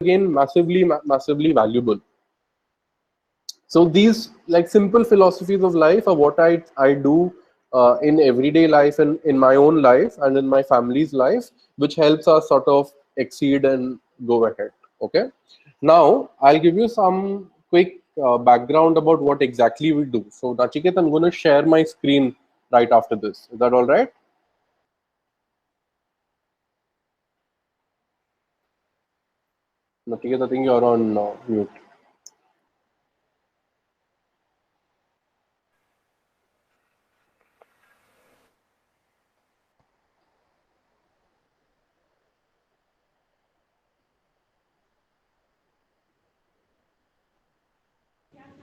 again massively valuable. So these like simple philosophies of life are what I do in everyday life and in my own life and in my family's life, which helps us sort of exceed and go ahead. Okay. Now I'll give you some quick background about what exactly we do. So Nachiket, I'm going to share my screen right after this. Is that all right? Nachiket, I think you're on mute.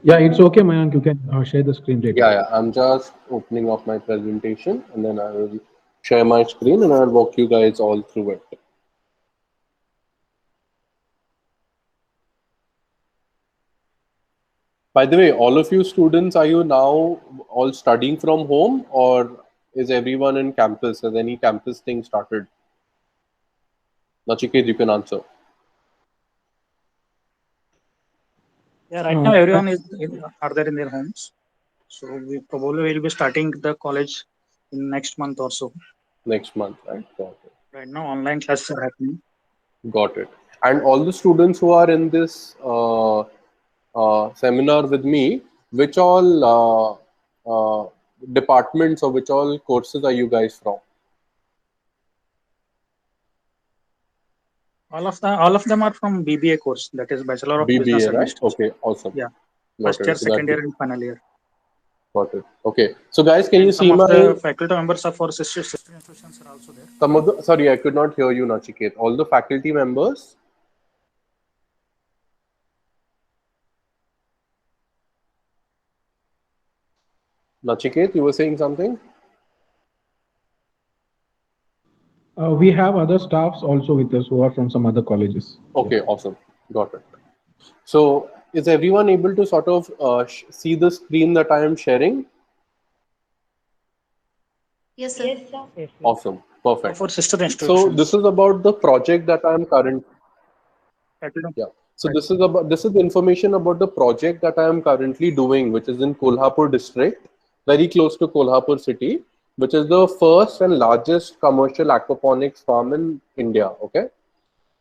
Yeah, it's okay, Mayank. You can share the screen later. Yeah, I'm just opening up my presentation and then I will share my screen and I'll walk you guys all through it. By the way, all of you students, are you now all studying from home or is everyone in campus? Has any campus thing started? Nachiket, you can answer. Yeah, right now everyone are there in their homes. So we probably will be starting the college in next month or so. Next month, right? Got it. Right now online classes are happening. Got it. And all the students who are in this seminar with me, which all departments or which all courses are you guys from? All of them are from BBA course, that is Bachelor of Business BBA, right? Administration. Okay, awesome. Yeah, Got first year, it. So that second year, and final year. got it. Okay. So guys, can you And see some of my the faculty members of our sister institutions are also there. some of the sorry, I could not hear you, Nachiket. All the faculty members. Nachiket, you were saying something? We have other staffs also with us who are from some other colleges. Yes. Okay, awesome. Got it. So is everyone able to sort of see the screen that I am sharing? Yes, sir. Yes, sir. Awesome. Perfect. Of our sister So this institutions. is about the project that I am current. Faculty, Yeah. So this is information about the project that I am currently doing, which is in Kolhapur district, very close to Kolhapur city, which is the first and largest commercial aquaponics farm in India. Okay.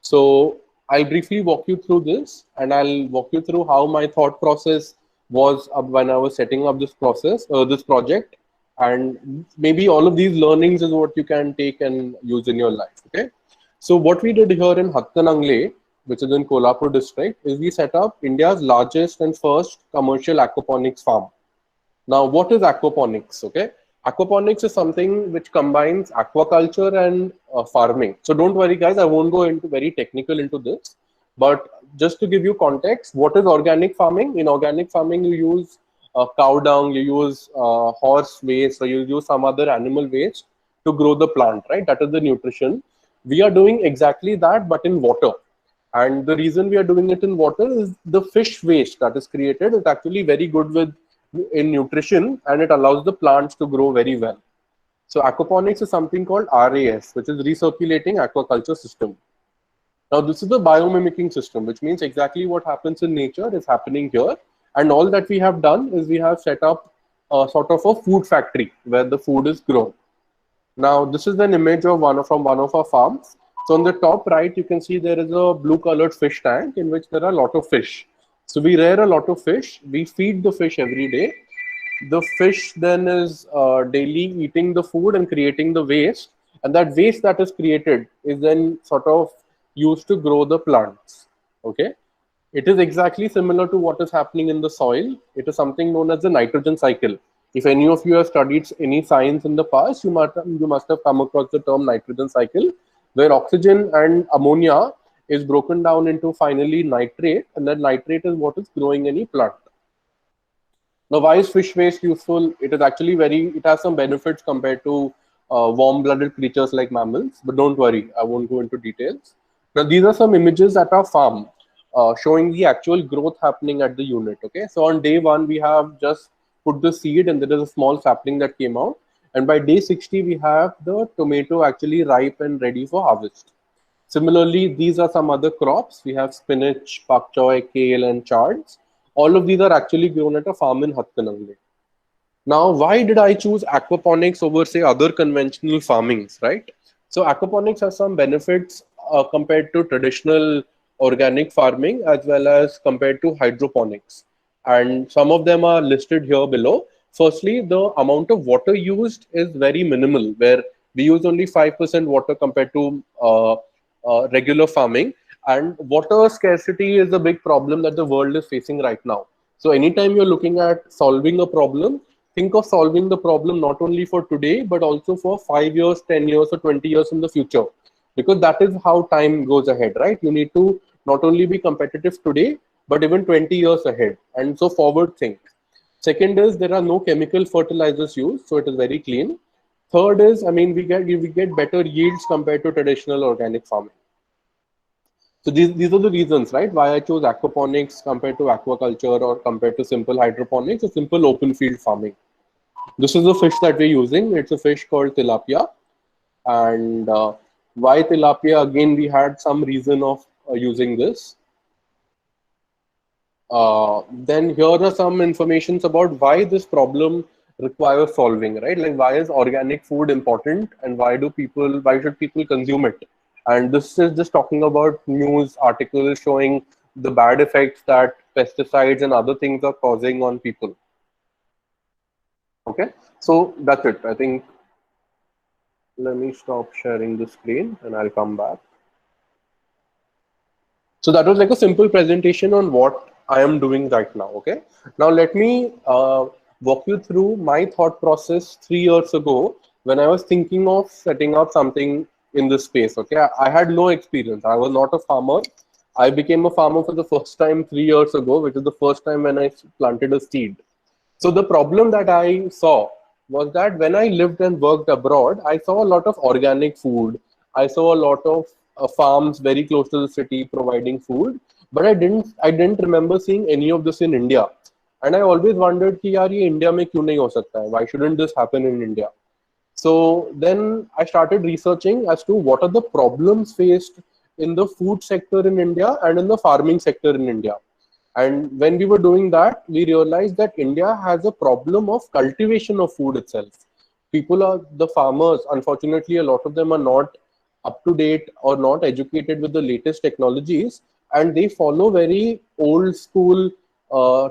So I'll briefly walk you through this and I'll walk you through how my thought process was when I was setting up this project. And maybe all of these learnings is what you can take and use in your life. Okay. So what we did here in Hattanangle, which is in Kolhapur district, is we set up India's largest and first commercial aquaponics farm. Now, what is aquaponics? Okay, aquaponics is something which combines aquaculture and farming. So don't worry, guys. I won't go into very technical into this, but just to give you context, what is organic farming? In organic farming, you use cow dung, you use horse waste, or you use some other animal waste to grow the plant, right? That is the nutrition. We are doing exactly that, but in water. And the reason we are doing it in water is the fish waste that is created is actually very good with in nutrition and it allows the plants to grow very well. So aquaponics is something called RAS, which is recirculating aquaculture system. Now this is the biomimicking system, which means exactly what happens in nature is happening here. And all that we have done is we have set up a sort of a food factory where the food is grown. Now this is an image of from one of our farms. So on the top right, you can see there is a blue colored fish tank in which there are a lot of fish. So we rear a lot of fish. We feed the fish every day. The fish then is daily eating the food and creating the waste. And that waste that is created is then sort of used to grow the plants. Okay. It is exactly similar to what is happening in the soil. It is something known as the nitrogen cycle. If any of you have studied any science in the past, you must have come across the term nitrogen cycle, where oxygen and ammonia is broken down into finally nitrate, and that nitrate is what is growing any plant. Now, why is fish waste useful? It is actually it has some benefits compared to warm-blooded creatures like mammals, but don't worry, I won't go into details. Now, these are some images at our farm showing the actual growth happening at the unit. Okay, so on day one, we have just put the seed and there is a small sapling that came out. And by day 60, we have the tomato actually ripe and ready for harvest. Similarly, these are some other crops. We have spinach, pak choy, kale, and chards. All of these are actually grown at a farm in Hattanangle. Now, why did I choose aquaponics over, say, other conventional farmings, right? So, aquaponics has some benefits compared to traditional organic farming as well as compared to hydroponics. And some of them are listed here below. Firstly, the amount of water used is very minimal, where we use only 5% water compared to regular farming. And water scarcity is a big problem that the world is facing right now. So, anytime you're looking at solving a problem, think of solving the problem not only for today, but also for 5 years, 10 years, or 20 years in the future. Because that is how time goes ahead, right? You need to not only be competitive today, but even 20 years ahead. And so forward think. Second is there are no chemical fertilizers used, so it is very clean. Third is, I mean, we get better yields compared to traditional organic farming. So these are the reasons, right, why I chose aquaponics compared to aquaculture or compared to simple hydroponics or simple open field farming. This is a fish that we're using. It's a fish called tilapia. And why tilapia? Again, we had some reason of using this. Then here are some informations about why this problem requires solving, right? Like why is organic food important and why should people consume it? And this is just talking about news articles showing the bad effects that pesticides and other things are causing on people. Okay, so that's it. I think, let me stop sharing the screen and I'll come back. So that was like a simple presentation on what I am doing right now. Okay, now let me walk you through my thought process 3 years ago when I was thinking of setting up something in this space. Okay, I had no experience. I was not a farmer. I became a farmer for the first time 3 years ago, which is the first time when I planted a seed. So the problem that I saw was that when I lived and worked abroad, I saw a lot of organic food. I saw a lot of farms very close to the city providing food, but I didn't remember seeing any of this in India. And I always wondered कि यार ये India में क्यों नहीं हो सकता है? Why shouldn't this happen in India? So then I started researching as to what are the problems faced in the food sector in India and in the farming sector in India. And when we were doing that, we realized that India has a problem of cultivation of food itself. The farmers, unfortunately, a lot of them are not up to date or not educated with the latest technologies, and they follow very old school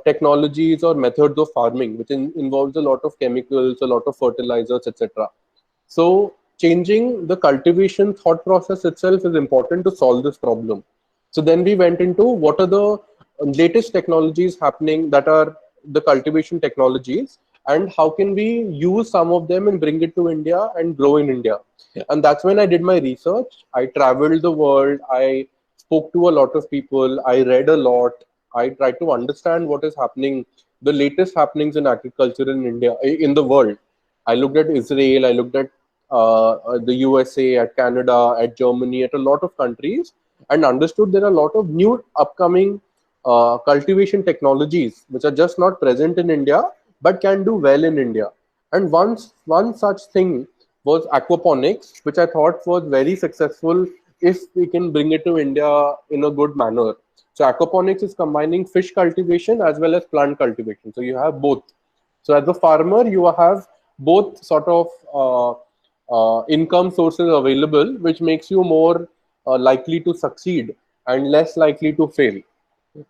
technologies or methods of farming, which involves a lot of chemicals, a lot of fertilizers, etc. So changing the cultivation thought process itself is important to solve this problem. So then we went into what are the latest technologies happening that are the cultivation technologies, and how can we use some of them and bring it to India and grow in India. And that's when I did my research. I traveled the world. I spoke to a lot of people. I read a lot. I tried to understand what is happening, the latest happenings in agriculture in India, in the world. I looked at Israel. I looked at the USA, at Canada, at Germany, at a lot of countries, and understood there are a lot of new upcoming cultivation technologies which are just not present in India but can do well in India. And one such thing was aquaponics, which I thought was very successful if we can bring it to India in a good manner. So aquaponics is combining fish cultivation as well as plant cultivation. So you have both. So as a farmer, you have both sort of income sources available, which makes you more likely to succeed and less likely to fail.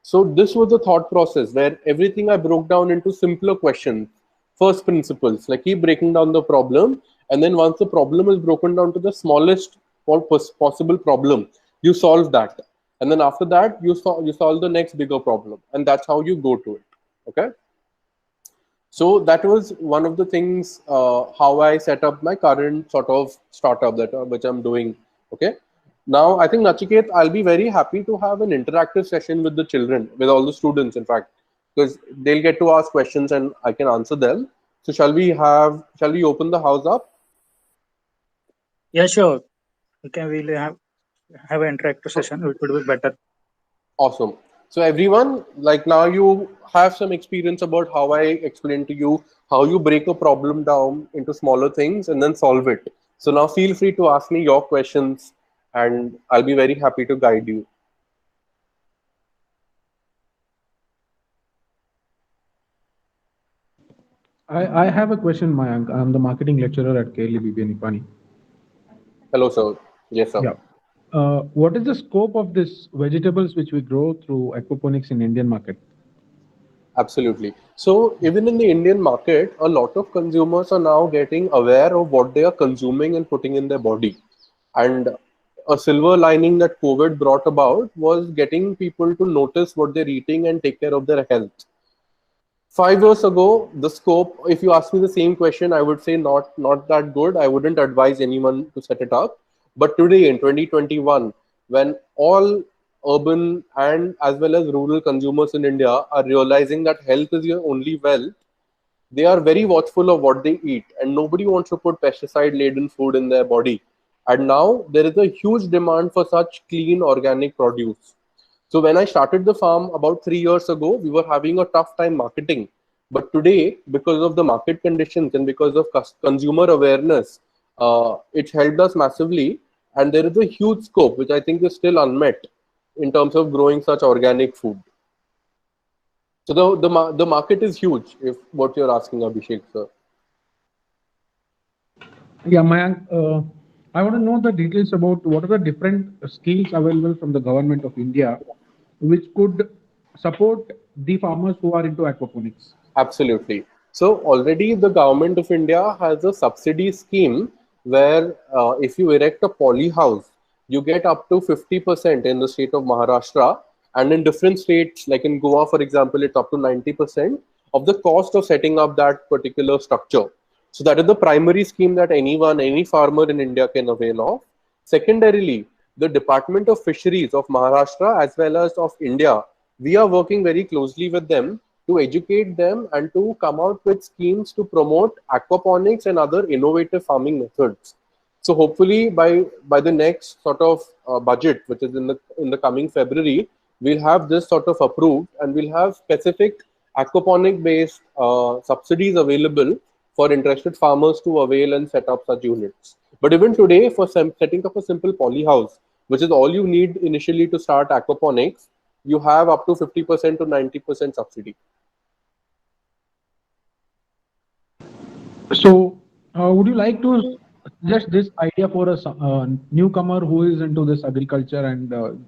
So this was the thought process where everything I broke down into simpler questions, first principles, like keep breaking down the problem. And then once the problem is broken down to the smallest possible problem, you solve that. And then after that, you solve the next bigger problem. And that's how you go to it. Okay. So that was one of the things, how I set up my current sort of startup which I'm doing. Okay. Now, I think, Nachiket, I'll be very happy to have an interactive session with the children, with all the students, in fact, because they'll get to ask questions and I can answer them. So shall we open the house up? Yeah, sure. We'll have an interactive session. It would be better. Awesome. So everyone, like now you have some experience about how I explained to you how you break a problem down into smaller things and then solve it. So now feel free to ask me your questions and I'll be very happy to guide you. I have a question, Mayank. I'm the marketing lecturer at KLE Nipani. Hello, sir. Yes, sir. Yeah. What is the scope of this vegetables which we grow through aquaponics in Indian market? Absolutely. So even in the Indian market, a lot of consumers are now getting aware of what they are consuming and putting in their body. And a silver lining that COVID brought about was getting people to notice what they're eating and take care of their health. 5 years ago, the scope, if you ask me the same question, I would say not that good. I wouldn't advise anyone to set it up. But today in 2021, when all urban and as well as rural consumers in India are realizing that health is your only wealth, they are very watchful of what they eat, and nobody wants to put pesticide laden food in their body. And now there is a huge demand for such clean organic produce. So when I started the farm about 3 years ago, we were having a tough time marketing. But today, because of the market conditions and because of consumer awareness, it's helped us massively. And there is a huge scope, which I think is still unmet in terms of growing such organic food. So the market is huge, if what you're asking, Abhishek, sir. Yeah, Mayank, I want to know the details about what are the different schemes available from the government of India which could support the farmers who are into aquaponics. Absolutely. So already the government of India has a subsidy scheme where if you erect a poly house, you get up to 50% in the state of Maharashtra, and in different states, like in Goa, for example, it's up to 90% of the cost of setting up that particular structure. So that is the primary scheme that anyone, any farmer in India can avail of. Secondarily, the Department of Fisheries of Maharashtra as well as of India, we are working very closely with them to educate them and to come out with schemes to promote aquaponics and other innovative farming methods. So hopefully by the next sort of budget, which is in the coming February, we'll have this sort of approved, and we'll have specific aquaponic based subsidies available for interested farmers to avail and set up such units. But even today, for setting up a simple poly house, which is all you need initially to start aquaponics, you have up to 50% to 90% subsidy. So, would you like to suggest this idea for a newcomer who is into this agriculture and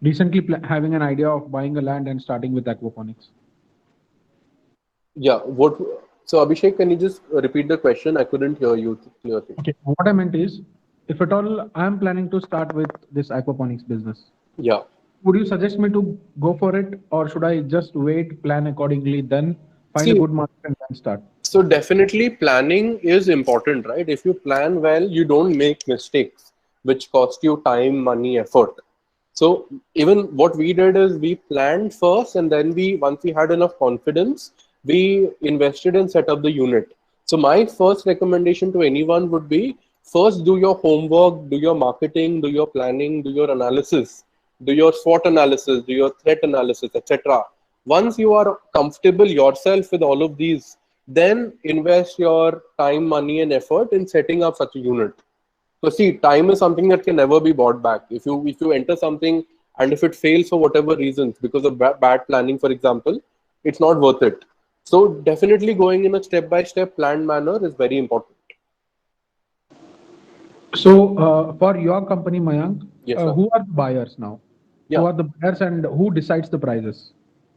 recently having an idea of buying a land and starting with aquaponics? Yeah. So Abhishek, can you just repeat the question? I couldn't hear you clearly. Okay. What I meant is, if at all I'm planning to start with this aquaponics business, yeah, would you suggest me to go for it, or should I just wait, plan accordingly, then find a good market and then start? So definitely planning is important, right? If you plan well, you don't make mistakes which cost you time, money, effort. So even what we did is we planned first, and then once we had enough confidence, we invested and set up the unit. So my first recommendation to anyone would be, first do your homework, do your marketing, do your planning, do your analysis, do your SWOT analysis, do your threat analysis, etc. Once you are comfortable yourself with all of these, then invest your time, money, and effort in setting up such a unit. So see, time is something that can never be bought back. If you enter something and if it fails for whatever reasons, because of bad planning, for example, it's not worth it. So definitely going in a step-by-step planned manner is very important. So for your company, Mayank, yes, who are the buyers now? Yeah. Who are the buyers and who decides the prices?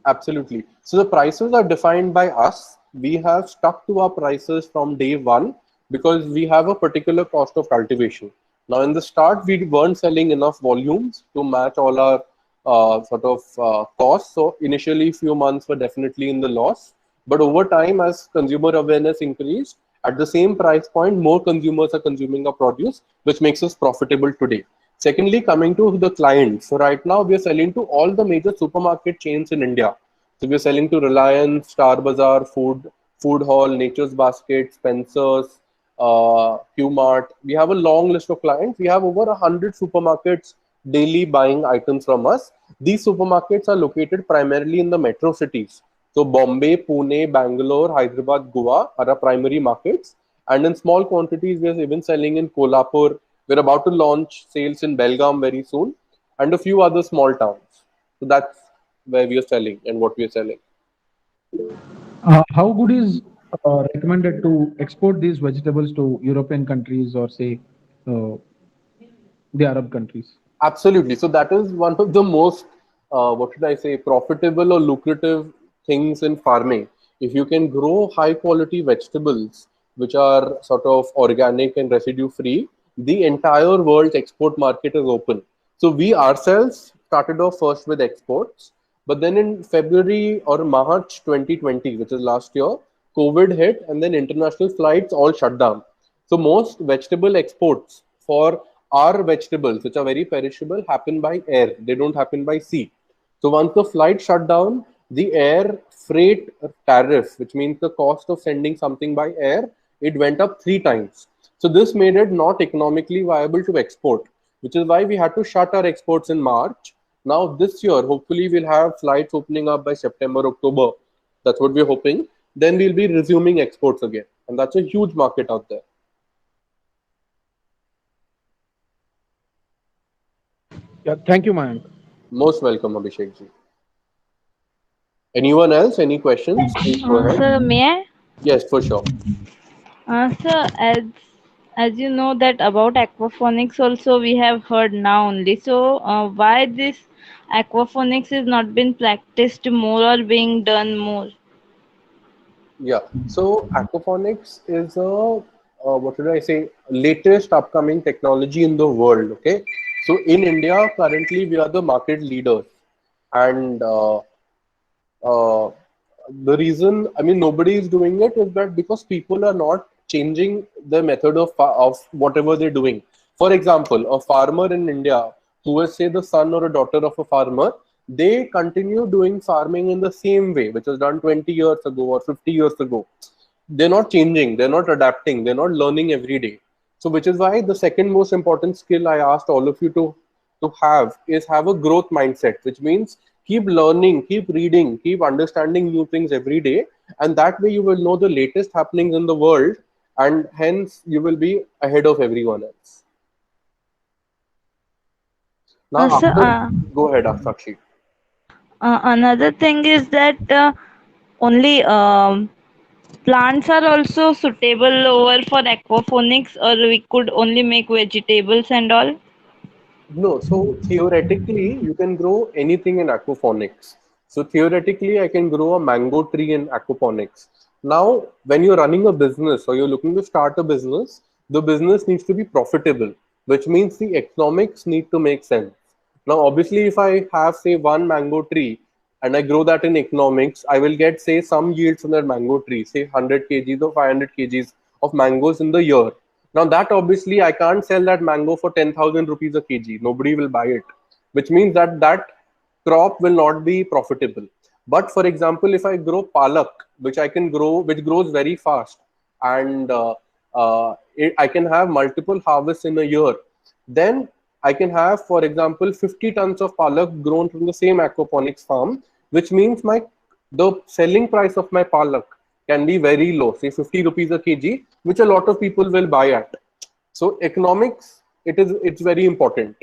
Absolutely. So the prices are defined by us. We have stuck to our prices from day one because we have a particular cost of cultivation. Now, in the start, we weren't selling enough volumes to match all our costs. So initially, few months were definitely in the loss. But over time, as consumer awareness increased, at the same price point, more consumers are consuming our produce, which makes us profitable today. Secondly, coming to the clients. So right now we are selling to all the major supermarket chains in India. So we are selling to Reliance, Star Bazaar, Food Hall, Nature's Basket, Spencer's, Q-Mart. We have a long list of clients. We have over 100 supermarkets daily buying items from us. These supermarkets are located primarily in the metro cities. So Bombay, Pune, Bangalore, Hyderabad, Goa are our primary markets. And in small quantities, we are even selling in Kolhapur, We're about to launch sales in Belgaum very soon and a few other small towns. So that's where we are selling and what we are selling. How good is recommended to export these vegetables to European countries or say uh, the Arab countries? Absolutely. So that is one of the most, what should I say, profitable or lucrative things in farming. If you can grow high quality vegetables, which are sort of organic and residue free, the entire world's export market is open. So we ourselves started off first with exports, but then in February or March 2020, which is last year, COVID hit and then international flights all shut down. So most vegetable exports for our vegetables, which are very perishable, happen by air. They don't happen by sea. So once the flight shut down, the air freight tariff, which means the cost of sending something by air, it went up 3 times. So this made it not economically viable to export, which is why we had to shut our exports in March. Now this year, hopefully we'll have flights opening up by September, October. That's what we're hoping. Then we'll be resuming exports again. And that's a huge market out there. Yeah, thank you, Mayank. Most welcome, Abhishek ji. Anyone else? Any questions? Please go ahead. Sir, may I? Yes, for sure. Sir, as you know that about aquaponics also we have heard now only. So why this aquaponics is not been practiced more or being done more? Yeah. So aquaponics is a what should I say? Latest upcoming technology in the world. Okay. So in India, currently we are the market leaders, and uh, the reason I mean nobody is doing it is that because people are not changing the method of whatever they're doing. For example, a farmer in India who is say the son or a daughter of a farmer, they continue doing farming in the same way which was done 20 years ago or 50 years ago. They're not changing, they're not adapting, they're not learning every day. So which is why the second most important skill I asked all of you to have is have a growth mindset, which means keep learning, keep reading, keep understanding new things every day, and that way you will know the latest happenings in the world, and hence you will be ahead of everyone else. Now Sir, after, go ahead, Sakshi. another thing is that only plants are also suitable over for aquaponics, or we could only make vegetables and all. No, so theoretically, you can grow anything in aquaponics. So theoretically, I can grow a mango tree in aquaponics. Now, when you're running a business or you're looking to start a business, the business needs to be profitable, which means the economics need to make sense. Now, obviously, if I have, say, one mango tree and I grow that in economics, I will get, say, some yields from that mango tree, say 100 kgs or 500 kgs of mangoes in the year. Now that obviously I can't sell that mango for 10,000 rupees a kg. Nobody will buy it, which means that that crop will not be profitable. But for example, if I grow palak, which I can grow, which grows very fast, and I can have multiple harvests in a year, then I can have, for example, 50 tons of palak grown from the same aquaponics farm, which means my the selling price of my palak can be very low, say 50 rupees a kg, which a lot of people will buy at. So economics, it's very important.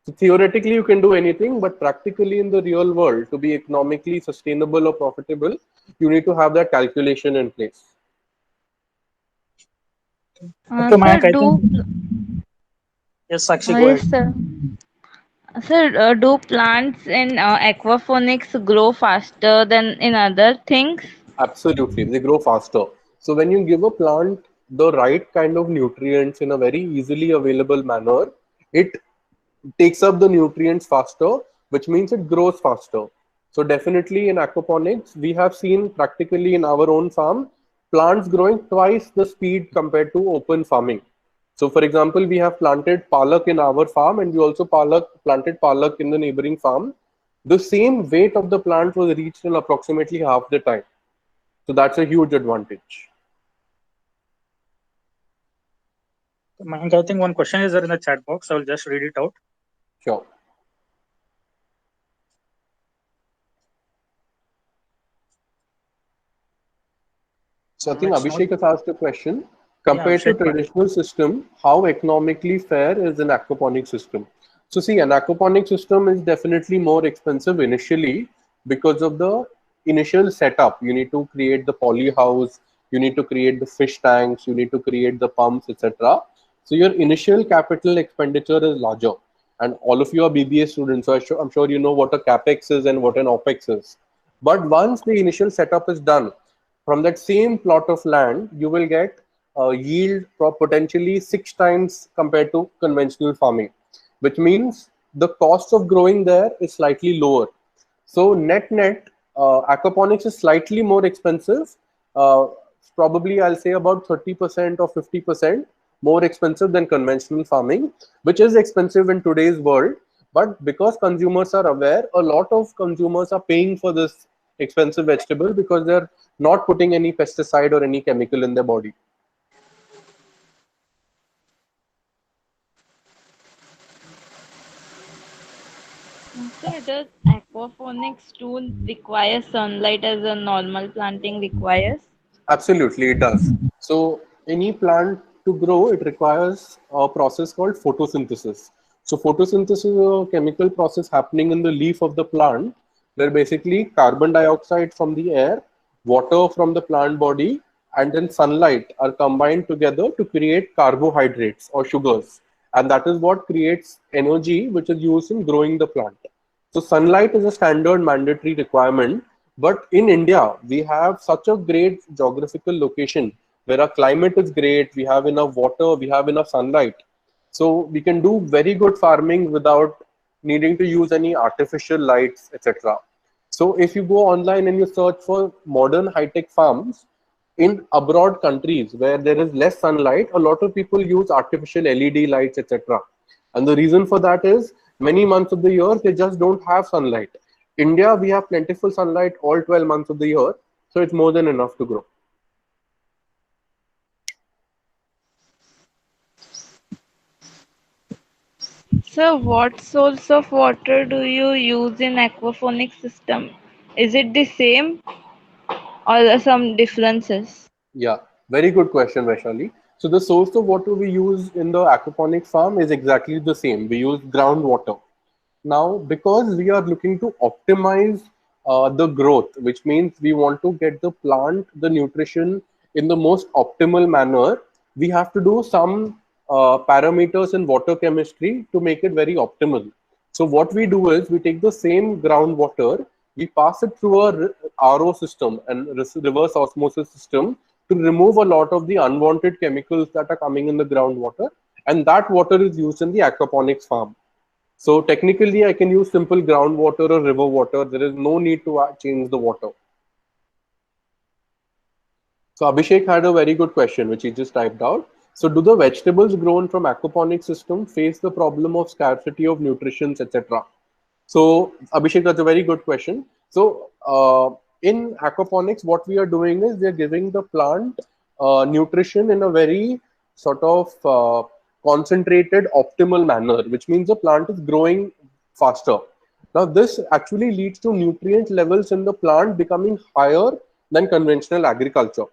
So theoretically you can do anything, but practically in the real world, to be economically sustainable or profitable, you need to have that calculation in place. Okay, Sir, Mayank, I think yes, Sakshi, go yes, ahead. sir. Sir, do plants in aquaponics grow faster than in other things? Absolutely, they grow faster. So when you give a plant the right kind of nutrients in a very easily available manner, it takes up the nutrients faster, which means it grows faster. So definitely in aquaponics, we have seen practically in our own farm, plants growing twice the speed compared to open farming. So for example, we have planted palak in our farm and we also planted palak in the neighboring farm. The same weight of the plant was reached in approximately half the time. So that's a huge advantage. Mayank, I think one question is there in the chat box. I will just read it out. Sure. So I think It's not. Abhishek has asked a question. Yeah, Compared to Abhishek, please. traditional system, how economically fair is an aquaponic system? So see, an aquaponic system is definitely more expensive initially because of the initial setup. You need to create the poly house, you need to create the fish tanks, you need to create the pumps, etc. So your initial capital expenditure is larger. And all of you are BBA students, so I'm sure you know what a capex is and what an opex is. But once the initial setup is done, from that same plot of land, you will get a yield potentially 6 times compared to conventional farming, which means the cost of growing there is slightly lower. So net, aquaponics is slightly more expensive. Uh, Probably I'll say about 30% or 50% more expensive than conventional farming, which is expensive in today's world. But because consumers are aware, a lot of consumers are paying for this expensive vegetable because they're not putting any pesticide or any chemical in their body. So does aquaponics too require sunlight as a normal planting requires? Absolutely, it does. So any plant to grow, it requires a process called photosynthesis. So photosynthesis is a chemical process happening in the leaf of the plant, where basically carbon dioxide from the air, water from the plant body, and then sunlight are combined together to create carbohydrates or sugars. And that is what creates energy, which is used in growing the plant. So sunlight is a standard mandatory requirement, but in India, we have such a great geographical location where our climate is great, we have enough water, we have enough sunlight. So we can do very good farming without needing to use any artificial lights, etc. So if you go online and you search for modern high-tech farms in abroad countries where there is less sunlight, a lot of people use artificial LED lights, etc. And the reason for that is many months of the year they just don't have sunlight. India, we have plentiful sunlight all 12 months of the year, so it's more than enough to grow. So what source of water do you use in aquaponics system? Is it the same or are some differences? Yeah, very good question, Vaishali. So the source of water we use in the aquaponic farm is exactly the same. We use groundwater. Now, because we are looking to optimize the growth, which means we want to get the plant the nutrition in the most optimal manner, we have to do some parameters in water chemistry to make it very optimal. So what we do is we take the same groundwater, we pass it through a RO system and reverse osmosis system to remove a lot of the unwanted chemicals that are coming in the groundwater, and that water is used in the aquaponics farm. So technically, I can use simple groundwater or river water. There is no need to change the water. So Abhishek had a very good question, which he just typed out. So do the vegetables grown from aquaponic system face the problem of scarcity of nutrients, etc.? So Abhishek, that's a very good question. So in aquaponics, what we are doing is we are giving the plant nutrition in a very sort of concentrated, optimal manner, which means the plant is growing faster. Now, this actually leads to nutrient levels in the plant becoming higher than conventional agriculture.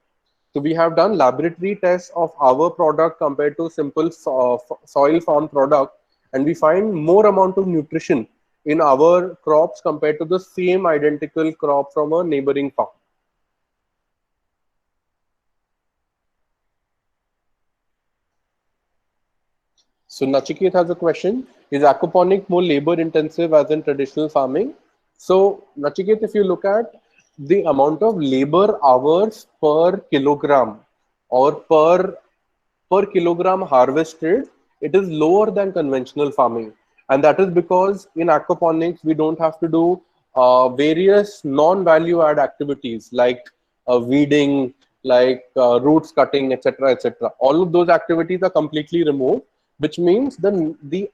So we have done laboratory tests of our product compared to simple soil farm product, and we find more amount of nutrition in our crops compared to the same identical crop from a neighboring farm. So Nachiket has a question. Is aquaponic more labor intensive as in traditional farming? So Nachiket, if you look at the amount of labor hours per kilogram or per kilogram harvested, it is lower than conventional farming. And that is because in aquaponics, we don't have to do various non-value add activities like weeding, like roots cutting, etc., etc. All of those activities are completely removed, which means the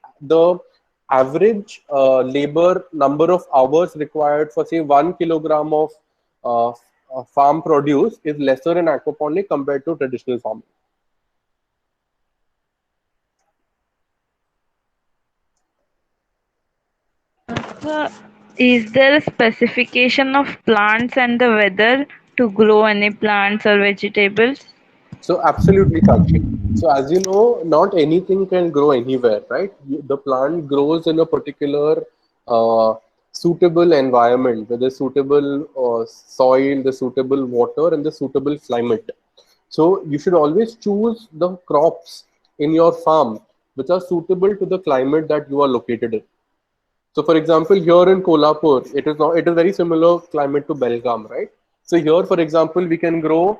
average labor number of hours required for say 1 kilogram of uh, farm produce is lesser in aquaponic compared to traditional farming. So is there a specification of plants and the weather to grow any plants or vegetables? So absolutely, Sakshi. So as you know, not anything can grow anywhere, right? The plant grows in a particular suitable environment with the suitable soil, the suitable water, and the suitable climate. So you should always choose the crops in your farm which are suitable to the climate that you are located in. So, for example, here in Kolhapur, it is very similar climate to Belgaum, right? So here, for example, we can grow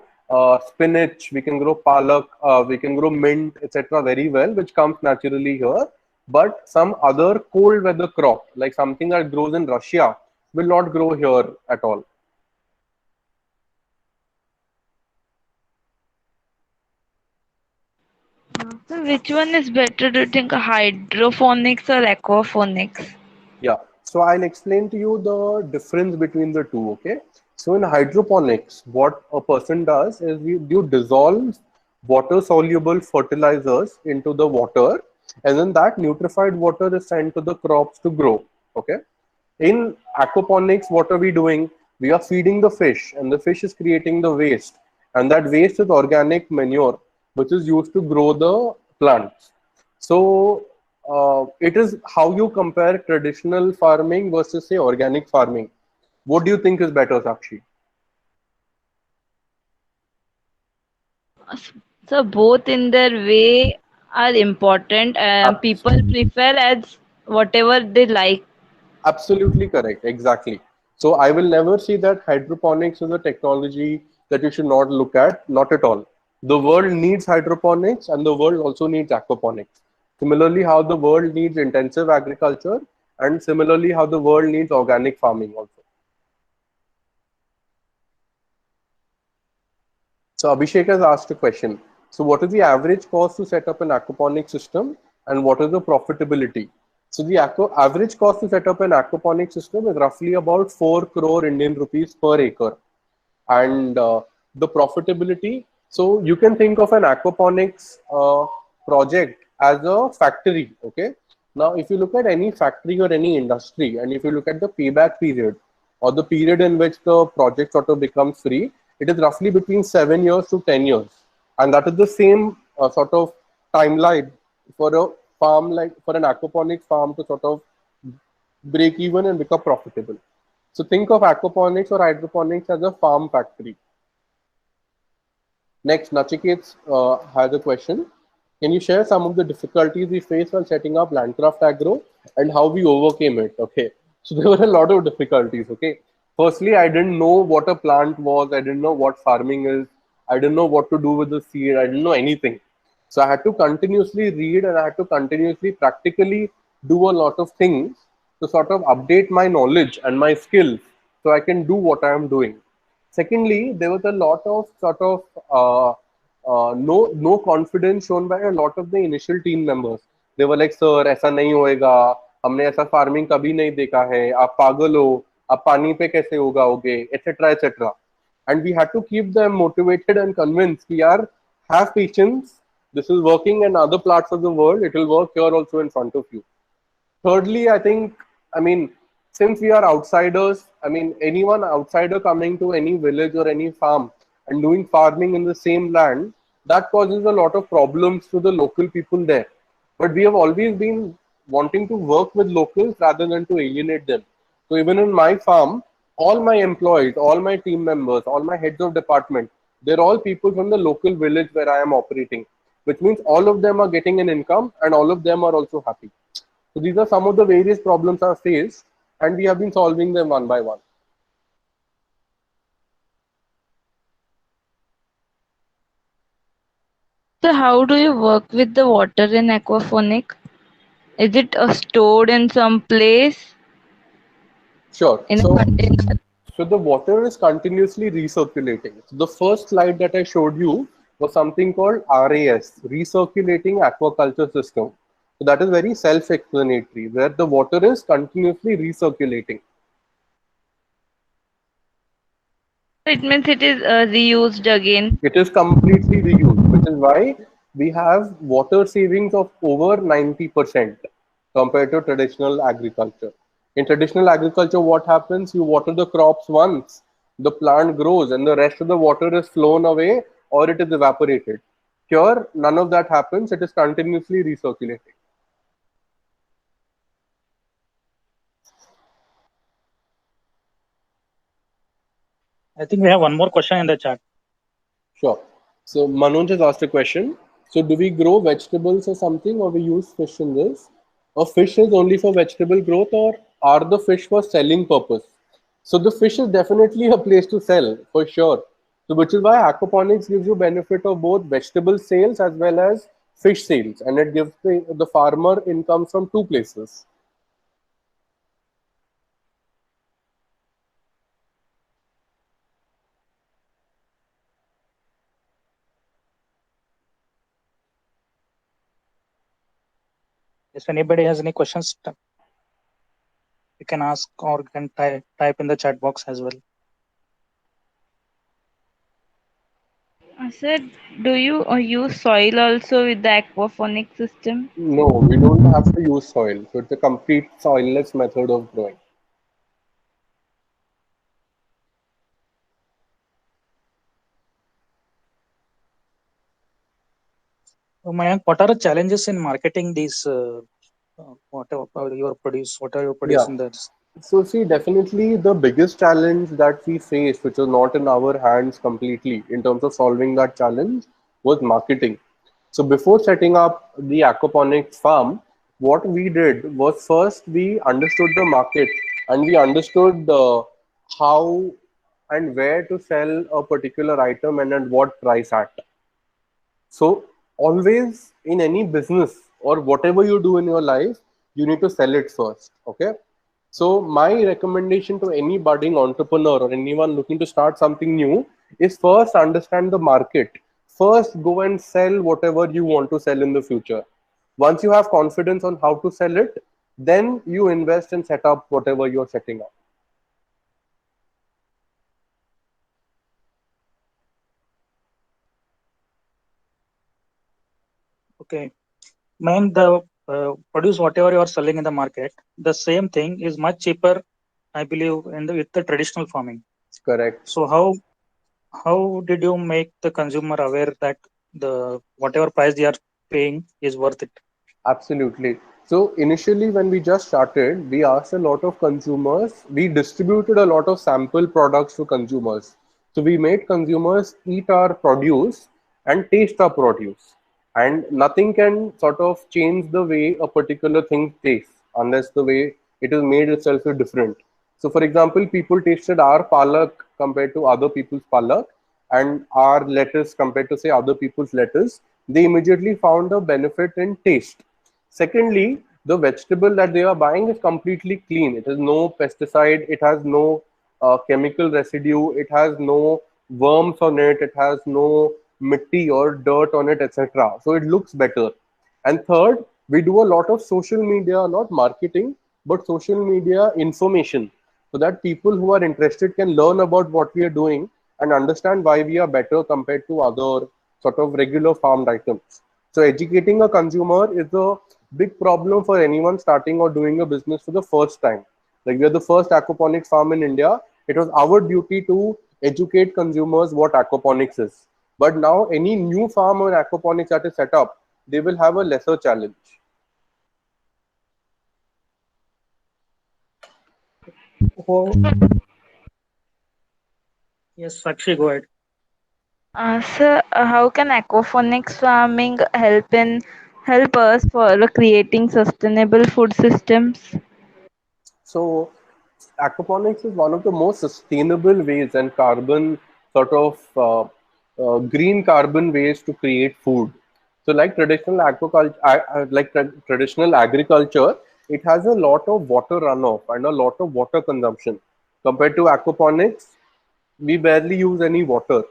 spinach, we can grow palak, we can grow mint, etc. very well, which comes naturally here. But some other cold weather crop, like something that grows in Russia, will not grow here at all. So which one is better, do you think, hydroponics or aquaponics? Yeah, so I'll explain to you the difference between the two, okay? So in hydroponics, what a person does is you dissolve water soluble fertilizers into the water, and then that nutrified water is sent to the crops to grow, okay? In aquaponics, what are we doing? We are feeding the fish, and the fish is creating the waste, and that waste is organic manure, which is used to grow the plants. So it is how you compare traditional farming versus say organic farming. What do you think is better, Sakshi? So both in their way are important. Ab- People prefer as whatever they like. Absolutely correct. Exactly. So I will never say that hydroponics is a technology that you should not look at. Not at all. The world needs hydroponics and the world also needs aquaponics. Similarly, how the world needs intensive agriculture and similarly how the world needs organic farming also. So Abhishek has asked a question. So what is the average cost to set up an aquaponic system and what is the profitability? So the average cost to set up an aquaponic system is roughly about 4 crore Indian rupees per acre. And the profitability, so you can think of an aquaponics project as a factory, okay? Now, if you look at any factory or any industry, and if you look at the payback period or the period in which the project sort of becomes free, it is roughly between 7 years to 10 years. And that is the same sort of timeline for a farm, like for an aquaponics farm to sort of break even and become profitable. So think of aquaponics or hydroponics as a farm factory. Next, Nachikets has a question. Can you share some of the difficulties we faced while setting up Landcraft Agro and how we overcame it? Okay. So there were a lot of difficulties. Okay. Firstly, I didn't know what a plant was. I didn't know what farming is. I didn't know what to do with the seed. I didn't know anything. So I had to continuously read and I had to continuously practically do a lot of things to sort of update my knowledge and my skills so I can do what I am doing. Secondly, there was a lot of sort of no confidence shown by a lot of the initial team members. They were like, "Sir, ऐसा नहीं होएगा. हमने ऐसा farming कभी नहीं देखा है. आप पागल हो. आप पानी पे कैसे उगाओगे?" etc. etc. And we had to keep them motivated and convinced कि यार, have patience. This is working in other parts of the world. It will work here also in front of you. Thirdly, I mean, since we are outsiders, I mean, anyone outsider coming to any village or any farm and doing farming in the same land, that causes a lot of problems to the local people there. But we have always been wanting to work with locals rather than to alienate them. So even in my farm, all my employees, all my team members, all my heads of department, they're all people from the local village where I am operating, which means all of them are getting an income and all of them are also happy. So these are some of the various problems I've faced, and we have been solving them one by one. So how do you work with the water in aquaponic? Is it stored in some place Sure. in a So, container? so the water is continuously recirculating. So the first slide that I showed you was something called RAS, Recirculating Aquaculture System. So that is very self-explanatory, where the water is continuously recirculating. It means it is reused again. It is completely reused, which is why we have water savings of over 90% compared to traditional agriculture. In traditional agriculture, what happens? You water the crops once, the plant grows, and the rest of the water is flown away or it is evaporated. Here, none of that happens. It is continuously recirculating. I think we have one more question in the chat. Sure. So Manoj has asked a question. So do we grow vegetables or something, or we use fish in this? Or fish is only for vegetable growth, or are the fish for selling purpose? So the fish is definitely a place to sell for sure. So which is why aquaponics gives you benefit of both vegetable sales as well as fish sales, and it gives the farmer income from two places. If anybody has any questions, you can ask or can type in the chat box as well. I said, do you use soil also with the aquaponic system? No, we don't have to use soil. So it's a complete soilless method of growing. So Mayank, what are the challenges in marketing these whatever you Yeah. produce in this? So see, definitely the biggest challenge that we faced, which was not in our hands completely in terms of solving that challenge, was marketing. So before setting up the aquaponics farm, what we did was first we understood the market, and we understood how and where to sell a particular item and at what price at. So always in any business or whatever you do in your life, you need to sell it first. Okay. So my recommendation to any budding entrepreneur or anyone looking to start something new is first understand the market. First go and sell whatever you want to sell in the future. Once you have confidence on how to sell it, then you invest and set up whatever you're setting up. Okay, Mayank, the produce whatever you are selling in the market, the same thing is much cheaper, I believe, with the traditional farming. Correct. So how did you make the consumer aware that the whatever price they are paying is worth it? Absolutely. So initially, when we just started, we asked a lot of consumers. We distributed a lot of sample products to consumers. So we made consumers eat our produce and taste our produce. And nothing can sort of change the way a particular thing tastes unless the way it is made itself is different. So, for example, people tasted our palak compared to other people's palak, and our lettuce compared to, say, other people's lettuce. They immediately found a benefit in taste. Secondly, the vegetable that they are buying is completely clean. It has no pesticide, it has no chemical residue, it has no worms on it, it has no mitti or dirt on it, etc. So it looks better. And third, we do a lot of social media, not marketing, but social media information, so that people who are interested can learn about what we are doing and understand why we are better compared to other sort of regular farmed items. So educating a consumer is a big problem for anyone starting or doing a business for the first time. Like, we are the first aquaponics farm in India. It was our duty to educate consumers what aquaponics is. But now any new farm or aquaponics that is set up, they will have a lesser challenge. Oh, yes, Sakshi, go ahead. Sir, how can aquaponics farming help us for creating sustainable food systems? So aquaponics is one of the most sustainable ways and carbon sort of green carbon ways to create food. So like traditional aquaculture, traditional agriculture, it has a lot of water runoff and a lot of water consumption. Compared to aquaponics, we barely use any water.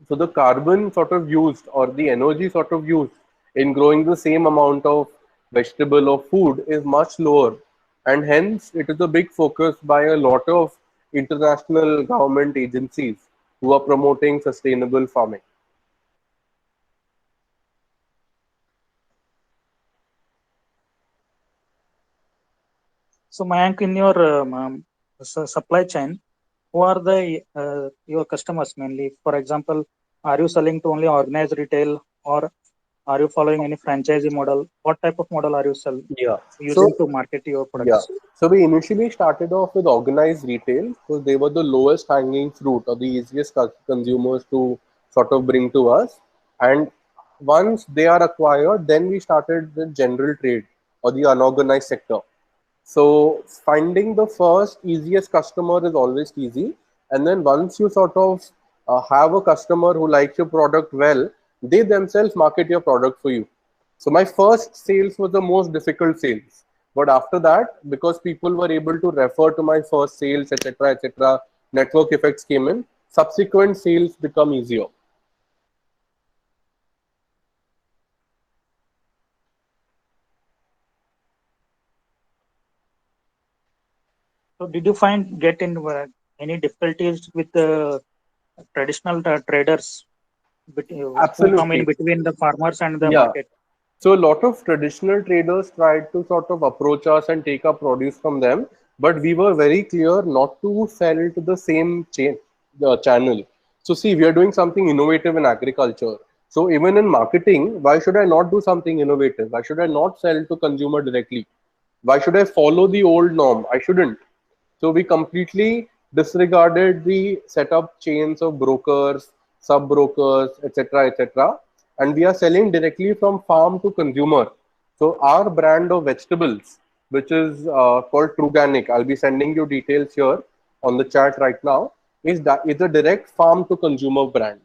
So the carbon sort of used or the energy sort of used in growing the same amount of vegetable or food is much lower. And hence, it is a big focus by a lot of international government agencies who are promoting sustainable farming. So Mayank, in your supply chain, who are the your customers mainly? For example, Are you selling to only organized retail, or are you following any franchisee model? What type of model are you Yeah. using So to market your yeah. products? So we initially started off with organized retail because they were the lowest hanging fruit or the easiest consumers to sort of bring to us. And once they are acquired, then we started the general trade or the unorganized sector. So finding the first easiest customer is always easy. And then once you sort of have a customer who likes your product well, they themselves market your product for you. So my first sales was the most difficult sales. But after that, because people were able to refer to my first sales, etc., network effects came in. Subsequent sales become easier. So did you find get in any difficulties with the traditional traders who come in Absolutely. between the farmers and the Yeah. market? So a lot of traditional traders tried to sort of approach us and take our produce from them, but we were very clear not to sell to the same channel. So see, we are doing something innovative in agriculture. So even in marketing, why should I not do something innovative? Why should I not sell to consumer directly? Why should I follow the old norm? I shouldn't. So we completely disregarded the setup chains of brokers, sub brokers, etc., and we are selling directly from farm to consumer. So our brand of vegetables, which is called Truganic, I'll be sending you details here on the chat right now, is a direct farm to consumer brand.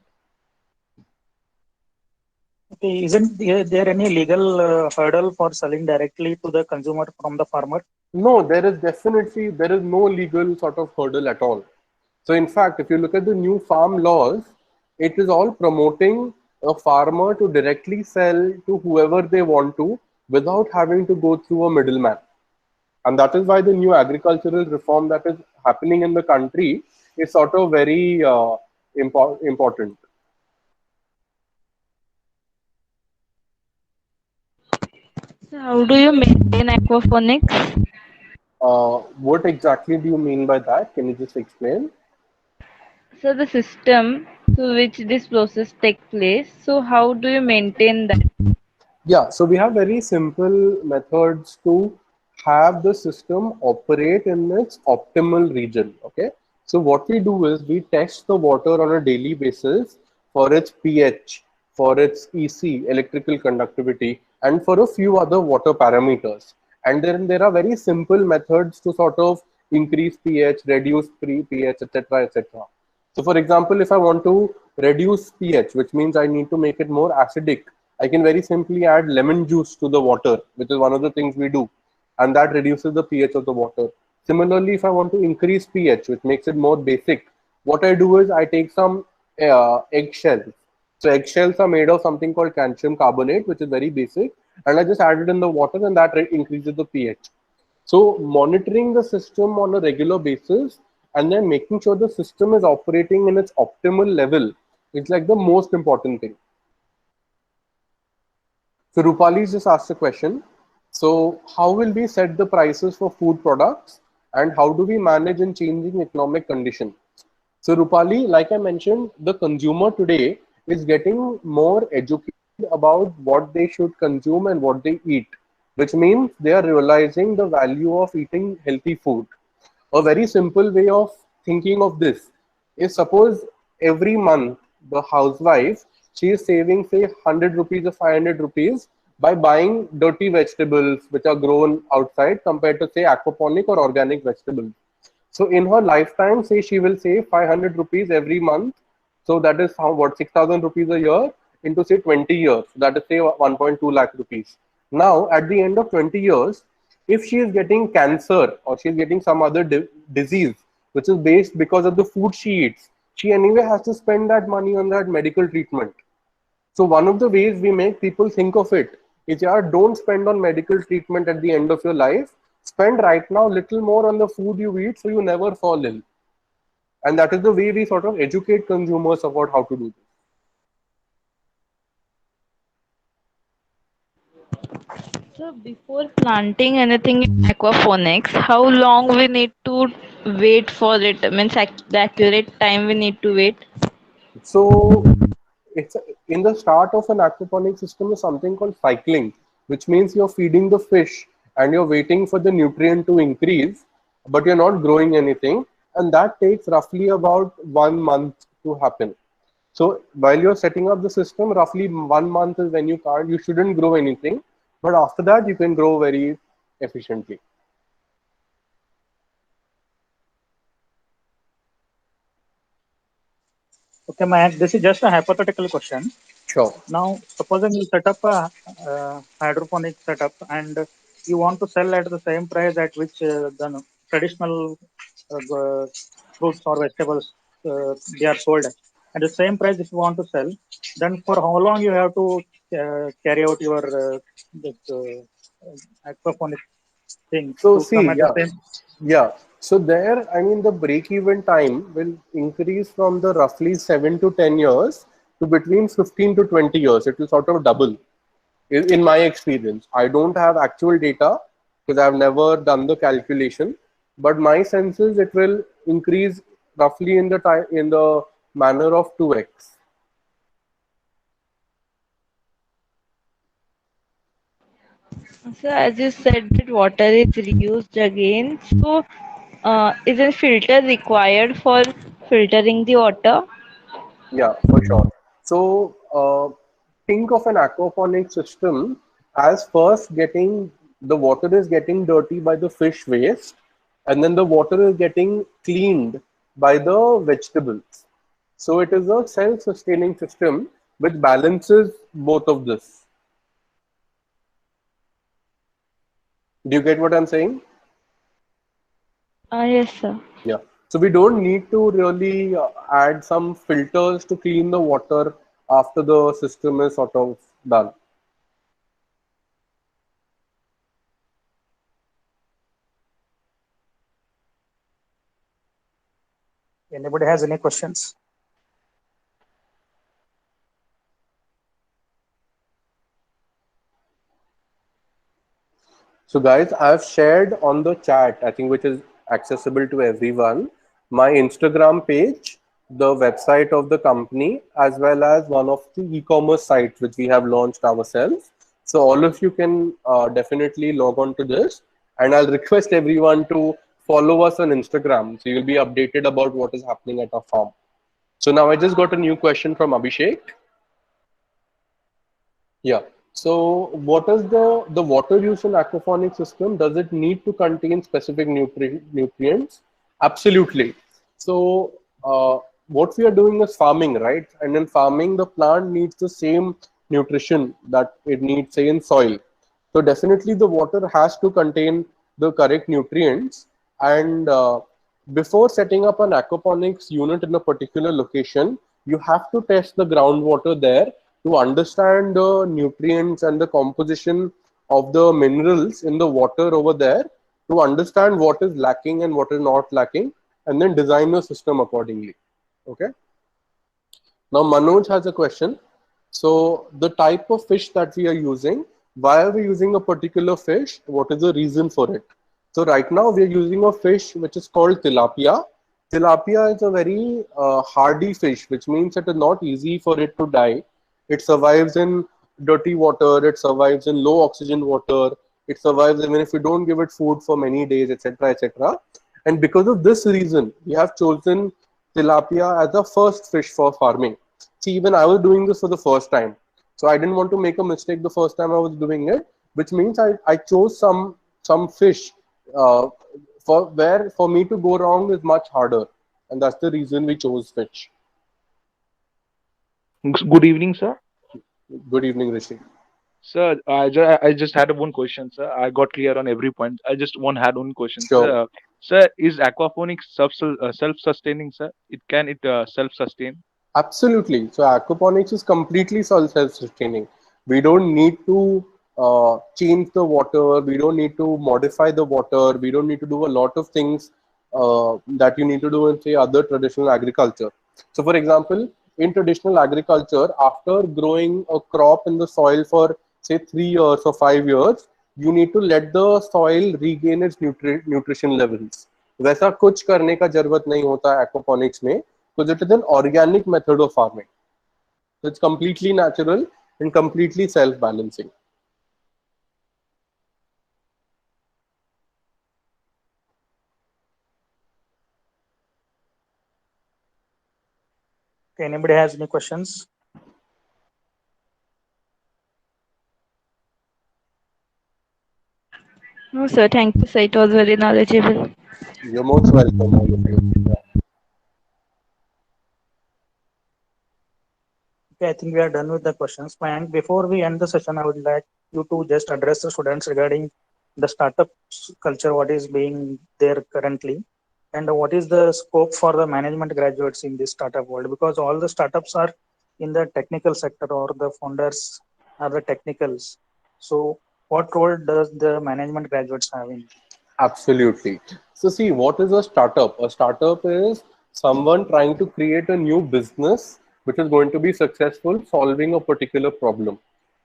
Okay, isn't there any legal hurdle for selling directly to the consumer from the farmer? No, there is no legal sort of hurdle at all. So in fact, if you look at the new farm laws, it is all promoting a farmer to directly sell to whoever they want to without having to go through a middleman. And that is why the new agricultural reform that is happening in the country is sort of very important. So how do you maintain aquaponics? What exactly do you mean by that? Can you just explain? So the system through which this process take place. So how do you maintain that? Yeah, so we have very simple methods to have the system operate in its optimal region. Okay, so what we do is we test the water on a daily basis for its pH, for its EC, electrical conductivity, and for a few other water parameters. And then there are very simple methods to sort of increase pH, reduce pH, etc., etc. So, for example, if I want to reduce pH, which means I need to make it more acidic, I can very simply add lemon juice to the water, which is one of the things we do, and that reduces the pH of the water. Similarly, if I want to increase pH, which makes it more basic, what I do is I take some eggshells. So eggshells are made of something called calcium carbonate, which is very basic, and I just add it in the water, and that increases the pH. So monitoring the system on a regular basis and then making sure the system is operating in its optimal level is like the most important thing. So Rupali just asked a question. So how will we set the prices for food products and how do we manage in changing economic conditions? So Rupali, like I mentioned, the consumer today is getting more educated about what they should consume and what they eat, which means they are realizing the value of eating healthy food. A very simple way of thinking of this is suppose every month the housewife, she is saving say 100 rupees or 500 rupees by buying dirty vegetables which are grown outside compared to say aquaponic or organic vegetables. So in her lifetime, say she will save 500 rupees every month. So that is how what 6,000 rupees a year into say 20 years. That is say 1.2 lakh rupees. Now at the end of 20 years, if she is getting cancer or she is getting some other disease which is based because of the food she eats, she anyway has to spend that money on that medical treatment. So one of the ways we make people think of it is, yeah, don't spend on medical treatment at the end of your life. Spend right now little more on the food you eat so you never fall ill. And that is the way we sort of educate consumers about how to do this. So before planting anything in aquaponics, how long we need to wait for it? I mean, the accurate time we need to wait. So it's in the start of an aquaponic system is something called cycling, which means you're feeding the fish and you're waiting for the nutrient to increase, but you're not growing anything, and that takes roughly about 1 month to happen. So while you're setting up the system, roughly 1 month is when you shouldn't grow anything, but after that you can grow very efficiently. Okay, Mayank, this is just a hypothetical question. Sure. Now, supposing you set up a hydroponic setup and you want to sell at the same price at which the traditional fruits or vegetables they are sold at the same price. If you want to sell, then for how long you have to carry out your this, aquaponic thing So to come see, at the yeah, same? yeah. So there, I mean, the break-even time will increase from the roughly 7 to 10 years to between 15 to 20 years. It will sort of double. In my experience, I don't have actual data because I've never done the calculation, but my sense is it will increase roughly in the time in the manner of 2x. So as you said that water is reused again, so is a filter required for filtering the water? Yeah, for sure. So think of an aquaponic system as first getting the water is getting dirty by the fish waste, and then the water is getting cleaned by the vegetables. So it is a self-sustaining system which balances both of this. Do you get what I'm saying? Yes, sir. Yeah. So we don't need to really add some filters to clean the water after the system is sort of done. Anybody has any questions? So guys, I've shared on the chat, I think which is accessible to everyone, my Instagram page, the website of the company, as well as one of the e-commerce sites which we have launched ourselves. So all of you can definitely log on to this, and I'll request everyone to follow us on Instagram. So you'll be updated about what is happening at our farm. So now I just got a new question from Abhishek. Yeah. So what is the water use in aquaponic system? Does it need to contain specific nutrients? Absolutely. So what we are doing is farming, right? And in farming, the plant needs the same nutrition that it needs, say, in soil. So definitely the water has to contain the correct nutrients. And before setting up an aquaponics unit in a particular location, you have to test the groundwater there to understand the nutrients and the composition of the minerals in the water over there, to understand what is lacking and what is not lacking, and then design your system accordingly. Okay. Now Manoj has a question. So the type of fish that we are using, why are we using a particular fish? What is the reason for it? So right now we are using a fish which is called tilapia. Tilapia is a very hardy fish, which means it is not easy for it to die. It survives in dirty water, it survives in low oxygen water, it survives even if you don't give it food for many days, etc. etc. And because of this reason, we have chosen tilapia as the first fish for farming. See, even I was doing this for the first time. So I didn't want to make a mistake the first time I was doing it, which means I chose some fish uh, for where for me to go wrong is much harder. And that's the reason we chose fish. Good evening, sir. Good evening, Rishi. Sir, I just had one question, sir. I got clear on every point. I just had one question, sir. Sure. Sir, is aquaponics self-sustaining, sir? It self-sustain? Absolutely. So aquaponics is completely self-sustaining. We don't need to change the water. We don't need to modify the water. We don't need to do a lot of things that you need to do in, say, other traditional agriculture. So, for example, in traditional agriculture, after growing a crop in the soil for, say, 3 years or 5 years, you need to let the soil regain its nutrition levels. वैसा कुछ करने का जरूरत नहीं होता aquaponics में, because it is an organic method of farming. So it's completely natural and completely self-balancing. Okay, anybody has any questions? No, sir. Thank you, sir. It was very knowledgeable. You're most welcome, all of you. Okay, I think we are done with the questions. And before we end the session, I would like you to just address the students regarding the startup culture, what is being there currently, and what is the scope for the management graduates in this startup world, because all the startups are in the technical sector or the founders are the technicals. So what role does the management graduates have in? Absolutely. So, see, what is a startup? A startup is someone trying to create a new business which is going to be successful solving a particular problem.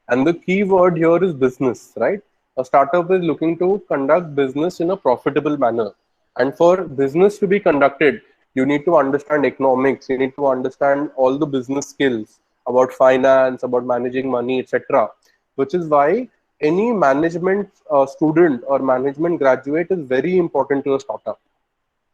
And the key word here is business, right? A startup is looking to conduct business in a profitable manner. And for business to be conducted, you need to understand economics, you need to understand all the business skills about finance, about managing money, etc. Which is why any management student or management graduate is very important to a startup.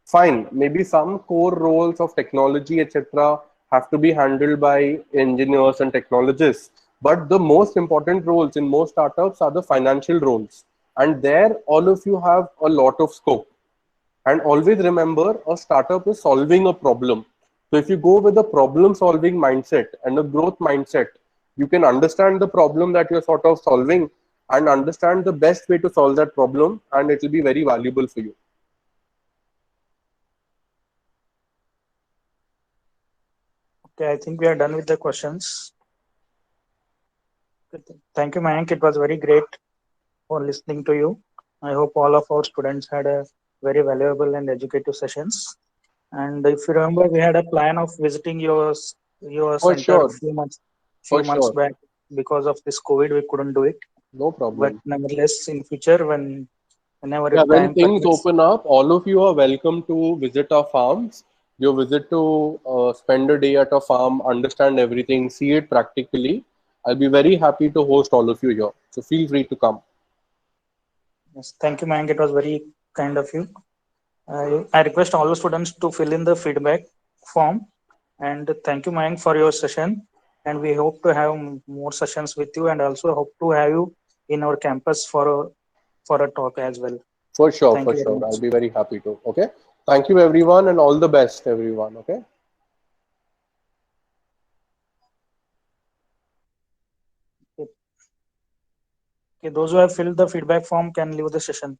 Fine, maybe some core roles of technology, etc., have to be handled by engineers and technologists. But the most important roles in most startups are the financial roles. And there, all of you have a lot of scope. And always remember, a startup is solving a problem. So if you go with a problem solving mindset and a growth mindset, you can understand the problem that you're sort of solving and understand the best way to solve that problem, and it will be very valuable for you. Okay, I think we are done with the questions. Thank you, Mayank. It was very great for listening to you. I hope all of our students had a very valuable and educative sessions. And if you remember, we had a plan of visiting your For center sure, few for months sure. back. Because of this COVID, we couldn't do it. No But problem. nevertheless, in future, whenever Yeah, when time things permits, open up, all of you are welcome to visit our farms. You visit to spend a day at a farm, understand everything, see it practically. I'll be very happy to host all of you here. So feel free to come. yes, thank you, Mayank. It was very kind of you. I request all the students to fill in the feedback form. And thank you, Mayank, for your session. And we hope to have more sessions with you, and also hope to have you in our campus for a talk as well. For sure, Thank for you very sure. I'll much. be very happy to. Okay. Thank you, everyone, and all the best, everyone. Okay. Okay, those who have filled the feedback form can leave the session.